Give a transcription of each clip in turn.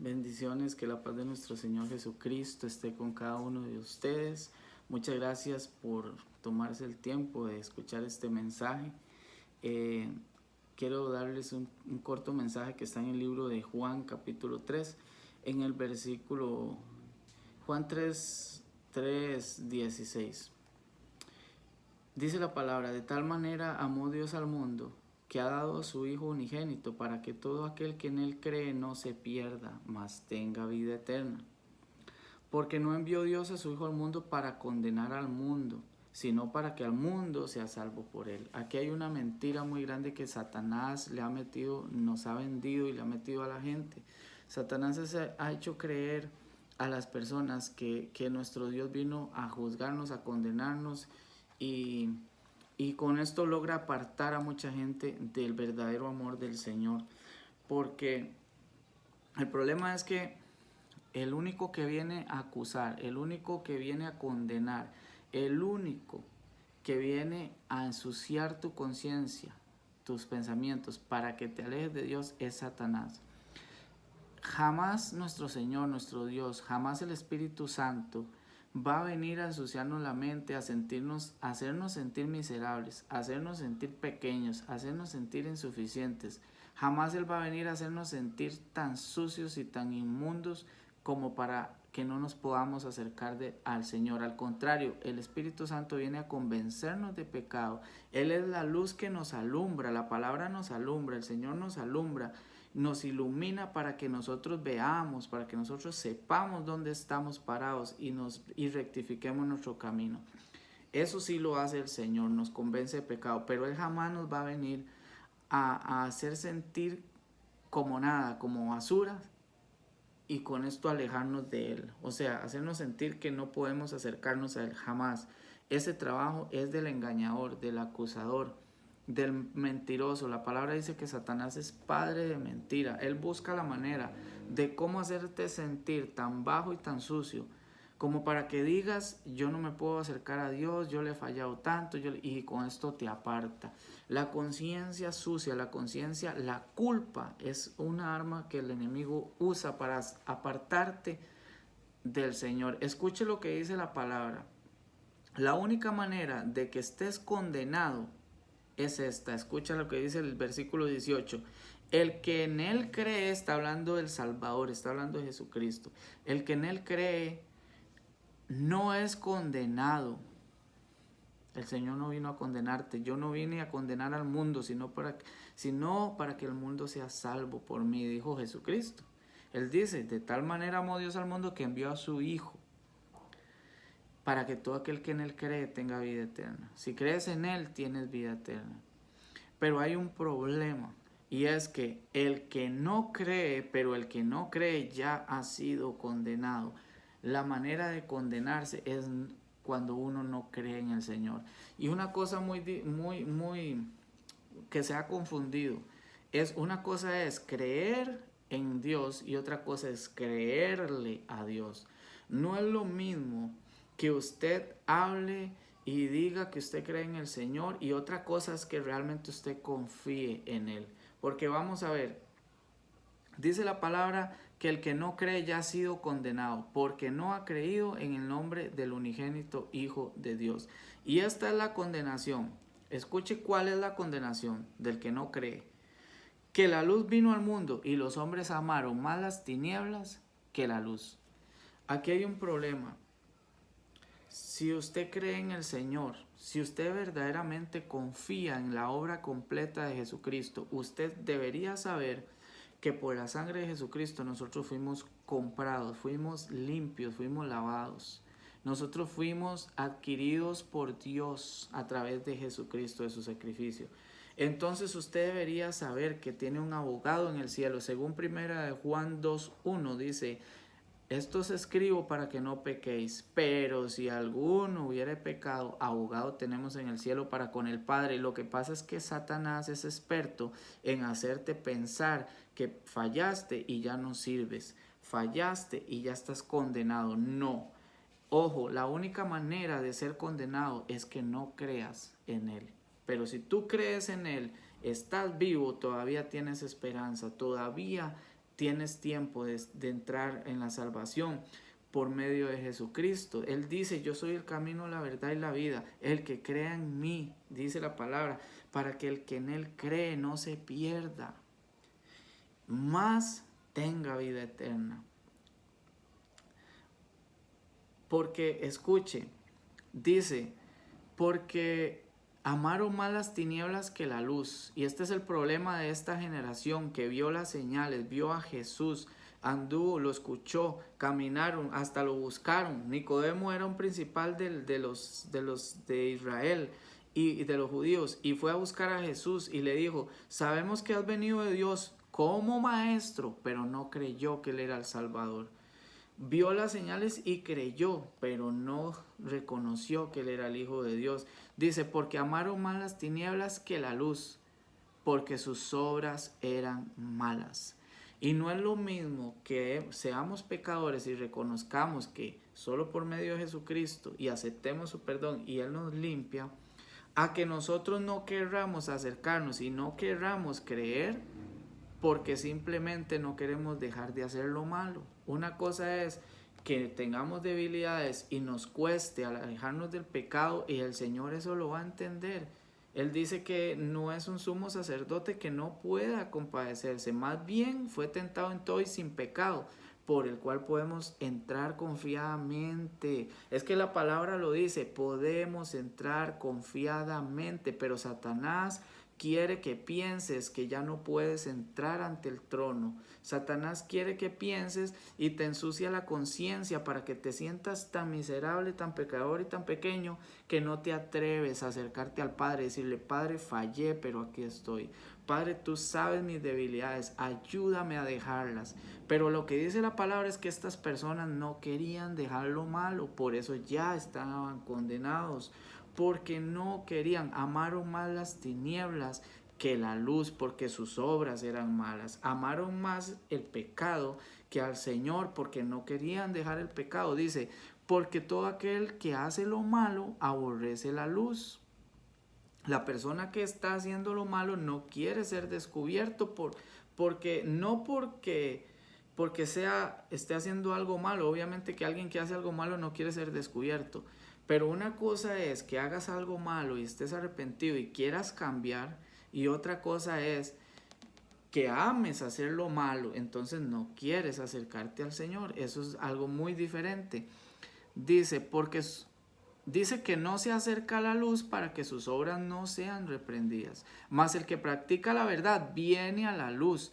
Bendiciones, que la paz de nuestro Señor Jesucristo esté con cada uno de ustedes. Muchas gracias por tomarse el tiempo de escuchar este mensaje. Eh, Quiero darles un corto mensaje que está en el libro de Juan capítulo 3, en el versículo Juan 3:16. Dice la palabra: de tal manera amó Dios al mundo, que ha dado a su Hijo unigénito, para que todo aquel que en él cree no se pierda, mas tenga vida eterna. Porque no envió Dios a su Hijo al mundo para condenar al mundo, sino para que al mundo sea salvo por él. Aquí hay una mentira muy grande que Satanás le ha metido, nos ha vendido y le ha metido a la gente. Satanás ha hecho creer a las personas que nuestro Dios vino a juzgarnos, a condenarnos, y, y con esto logra apartar a mucha gente del verdadero amor del Señor. Porque el problema es que el único que viene a acusar, el único que viene a condenar, el único que viene a ensuciar tu conciencia, tus pensamientos, para que te alejes de Dios, es Satanás. Jamás nuestro Señor, nuestro Dios, jamás el Espíritu Santo va a venir a ensuciarnos la mente, a hacernos sentir miserables, a hacernos sentir pequeños, a hacernos sentir insuficientes. Jamás Él va a venir a hacernos sentir tan sucios y tan inmundos como para que no nos podamos acercar al Señor. Al contrario, el Espíritu Santo viene a convencernos de pecado. Él es la luz que nos alumbra, la palabra nos alumbra, el Señor nos alumbra, nos ilumina para que nosotros veamos, para que nosotros sepamos dónde estamos parados y rectifiquemos nuestro camino. Eso sí lo hace el Señor, nos convence de pecado, pero Él jamás nos va a venir a hacer sentir como nada, como basura, y con esto alejarnos de Él. O sea, hacernos sentir que no podemos acercarnos a Él jamás. Ese trabajo es del engañador, del acusador, del mentiroso. La palabra dice que Satanás es padre de mentira. Él busca la manera de cómo hacerte sentir tan bajo y tan sucio, como para que digas: yo no me puedo acercar a Dios, yo le he fallado tanto, y con esto te aparta. La conciencia sucia, la conciencia, la culpa es una arma que el enemigo usa para apartarte del Señor. Escuche lo que dice la palabra. La única manera de que estés condenado es esta. Escucha lo que dice el versículo 18. El que en Él cree, está hablando del Salvador, está hablando de Jesucristo. El que en Él cree no es condenado. El Señor no vino a condenarte. Yo no vine a condenar al mundo, sino para que el mundo sea salvo por mí, dijo Jesucristo. Él dice: de tal manera amó Dios al mundo que envió a su Hijo, para que todo aquel que en Él cree tenga vida eterna. Si crees en Él, tienes vida eterna. Pero hay un problema, y es que el que no cree, pero el que no cree ya ha sido condenado. La manera de condenarse es cuando uno no cree en el Señor. Y una cosa muy que se ha confundido es: una cosa es creer en Dios y otra cosa es creerle a Dios. No es lo mismo que usted hable y diga que usted cree en el Señor, y otra cosa es que realmente usted confíe en Él. Porque vamos a ver, dice la palabra que el que no cree ya ha sido condenado, porque no ha creído en el nombre del unigénito Hijo de Dios. Y esta es la condenación. Escuche cuál es la condenación del que no cree: que la luz vino al mundo y los hombres amaron más las tinieblas que la luz. Aquí hay un problema. Si usted cree en el Señor, si usted verdaderamente confía en la obra completa de Jesucristo, usted debería saber que por la sangre de Jesucristo nosotros fuimos comprados, fuimos limpios, fuimos lavados. Nosotros fuimos adquiridos por Dios a través de Jesucristo, de su sacrificio. Entonces usted debería saber que tiene un abogado en el cielo. Según 1 Juan 2:1 dice: esto os escribo para que no pequéis, pero si alguno hubiere pecado, abogado tenemos en el cielo para con el Padre. Lo que pasa es que Satanás es experto en hacerte pensar que fallaste y ya no sirves, fallaste y ya estás condenado. No. Ojo, la única manera de ser condenado es que no creas en Él. Pero si tú crees en Él, estás vivo, todavía tienes esperanza, todavía tienes tiempo de entrar en la salvación por medio de Jesucristo. Él dice, yo soy el camino, la verdad y la vida. El que crea en mí, dice la palabra, para que el que en él cree no se pierda, mas tenga vida eterna. Porque, escuche, dice, porque amaron más las tinieblas que la luz. Y este es el problema de esta generación que vio las señales, vio a Jesús, anduvo, lo escuchó, caminaron, hasta lo buscaron. Nicodemo era un principal de los de Israel y de los judíos, y fue a buscar a Jesús y le dijo, sabemos que has venido de Dios como maestro, pero no creyó que él era el Salvador. Vio las señales y creyó, pero no reconoció que él era el Hijo de Dios. Dice, porque amaron más las tinieblas que la luz, porque sus obras eran malas. Y no es lo mismo que seamos pecadores y reconozcamos que solo por medio de Jesucristo y aceptemos su perdón y Él nos limpia, a que nosotros no querramos acercarnos y no querramos creer porque simplemente no queremos dejar de hacer lo malo. Una cosa es que tengamos debilidades y nos cueste alejarnos del pecado, y el Señor eso lo va a entender. Él dice que no es un sumo sacerdote que no pueda compadecerse, más bien fue tentado en todo y sin pecado, por el cual podemos entrar confiadamente. Es que la palabra lo dice, podemos entrar confiadamente, pero Satanás quiere que pienses que ya no puedes entrar ante el trono. Satanás quiere que pienses y te ensucia la conciencia para que te sientas tan miserable, tan pecador y tan pequeño que no te atreves a acercarte al Padre y decirle, Padre, fallé, pero aquí estoy. Padre, tú sabes mis debilidades, ayúdame a dejarlas. Pero lo que dice la palabra es que estas personas no querían dejar lo malo, por eso ya estaban condenados. Porque no querían, amaron más las tinieblas que la luz, porque sus obras eran malas. Amaron más el pecado que al Señor, porque no querían dejar el pecado. Dice, porque todo aquel que hace lo malo aborrece la luz. La persona que está haciendo lo malo no quiere ser descubierto porque esté haciendo algo malo. Obviamente que alguien que hace algo malo no quiere ser descubierto. Pero una cosa es que hagas algo malo y estés arrepentido y quieras cambiar, y otra cosa es que ames hacer lo malo, entonces no quieres acercarte al Señor. Eso es algo muy diferente. Dice que no se acerca a la luz para que sus obras no sean reprendidas. Mas el que practica la verdad viene a la luz.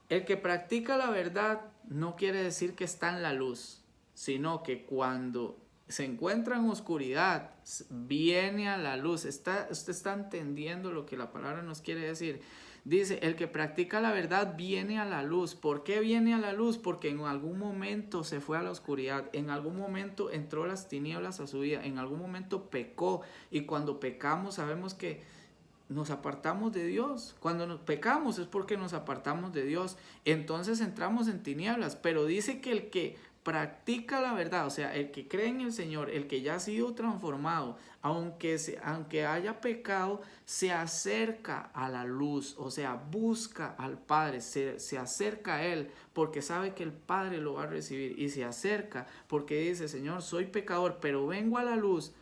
El que practica la verdad no quiere decir que está en la luz, sino que cuando se encuentra en oscuridad, viene a la luz. Usted está entendiendo lo que la palabra nos quiere decir. Dice, el que practica la verdad viene a la luz. ¿Por qué viene a la luz? Porque en algún momento se fue a la oscuridad, en algún momento entró las tinieblas a su vida, en algún momento pecó, y cuando pecamos sabemos que nos apartamos de Dios. Cuando nos pecamos es porque nos apartamos de Dios, entonces entramos en tinieblas. Pero dice que el que practica la verdad, o sea, el que cree en el Señor, el que ya ha sido transformado, aunque haya pecado, se acerca a la luz, o sea, busca al Padre, se acerca a Él, porque sabe que el Padre lo va a recibir, y se acerca porque dice, Señor, soy pecador, pero vengo a la luz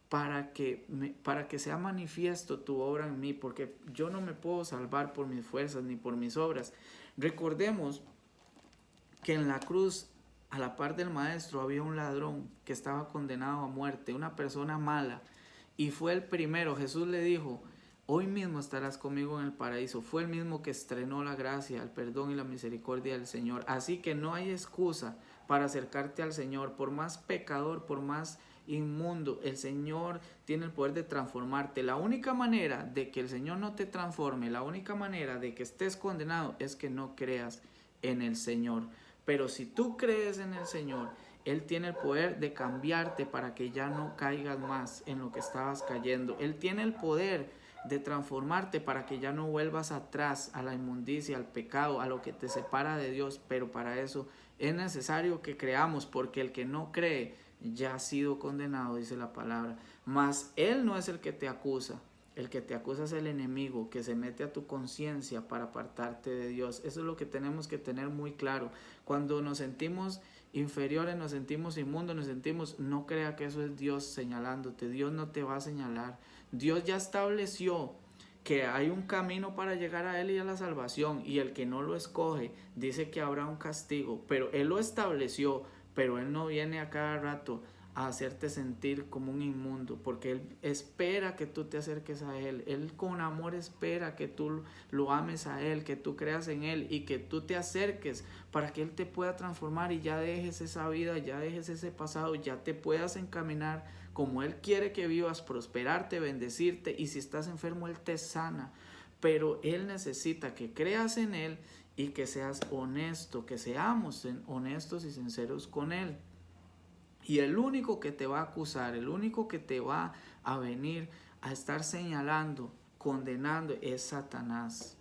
para que sea manifiesto tu obra en mí, porque yo no me puedo salvar por mis fuerzas ni por mis obras. Recordemos que en la cruz, a la par del maestro, había un ladrón que estaba condenado a muerte, una persona mala, y fue el primero. Jesús le dijo, hoy mismo estarás conmigo en el paraíso. Fue el mismo que estrenó la gracia, el perdón y la misericordia del Señor. Así que no hay excusa para acercarte al Señor, por más pecador, por más inmundo, el Señor tiene el poder de transformarte. La única manera de que el Señor no te transforme, la única manera de que estés condenado, es que no creas en el Señor. Pero si tú crees en el Señor, Él tiene el poder de cambiarte para que ya no caigas más en lo que estabas cayendo. Él tiene el poder de transformarte para que ya no vuelvas atrás a la inmundicia, al pecado, a lo que te separa de Dios. Pero para eso es necesario que creamos, porque el que no cree ya ha sido condenado, dice la palabra. Mas Él no es el que te acusa. El que te acusa es el enemigo que se mete a tu conciencia para apartarte de Dios. Eso es lo que tenemos que tener muy claro. Cuando nos sentimos inferiores, nos sentimos inmundos, no crea que eso es Dios señalándote. Dios no te va a señalar. Dios ya estableció que hay un camino para llegar a Él y a la salvación, y el que no lo escoge dice que habrá un castigo, pero Él lo estableció, pero Él no viene a cada rato a hacerte sentir como un inmundo, porque Él espera que tú te acerques a Él. Él con amor espera que tú lo ames a Él, que tú creas en Él y que tú te acerques para que Él te pueda transformar y ya dejes esa vida, ya dejes ese pasado, ya te puedas encaminar como Él quiere que vivas, prosperarte, bendecirte, y si estás enfermo Él te sana. Pero Él necesita que creas en Él y que seas honesto, que seamos honestos y sinceros con Él. Y el único que te va a acusar, el único que te va a venir a estar señalando, condenando, es Satanás.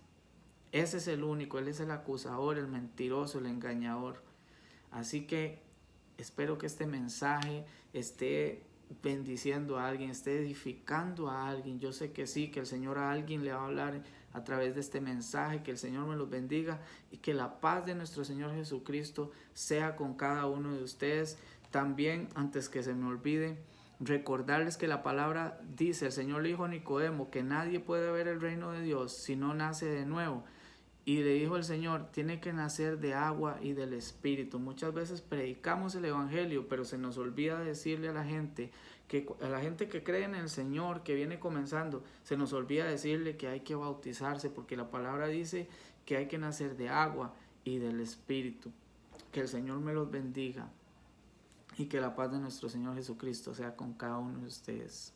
Ese es el único, él es el acusador, el mentiroso, el engañador. Así que espero que este mensaje esté bendiciendo a alguien, esté edificando a alguien. Yo sé que sí, que el Señor a alguien le va a hablar a través de este mensaje. Que el Señor me los bendiga y que la paz de nuestro Señor Jesucristo sea con cada uno de ustedes. También, antes que se me olvide, recordarles que la palabra dice, el Señor le dijo a Nicodemo que nadie puede ver el reino de Dios si no nace de nuevo. Y le dijo el Señor, tiene que nacer de agua y del Espíritu. Muchas veces predicamos el Evangelio, pero se nos olvida decirle a la gente que cree en el Señor, que viene comenzando, se nos olvida decirle que hay que bautizarse, porque la palabra dice que hay que nacer de agua y del Espíritu. Que el Señor me los bendiga y que la paz de nuestro Señor Jesucristo sea con cada uno de ustedes.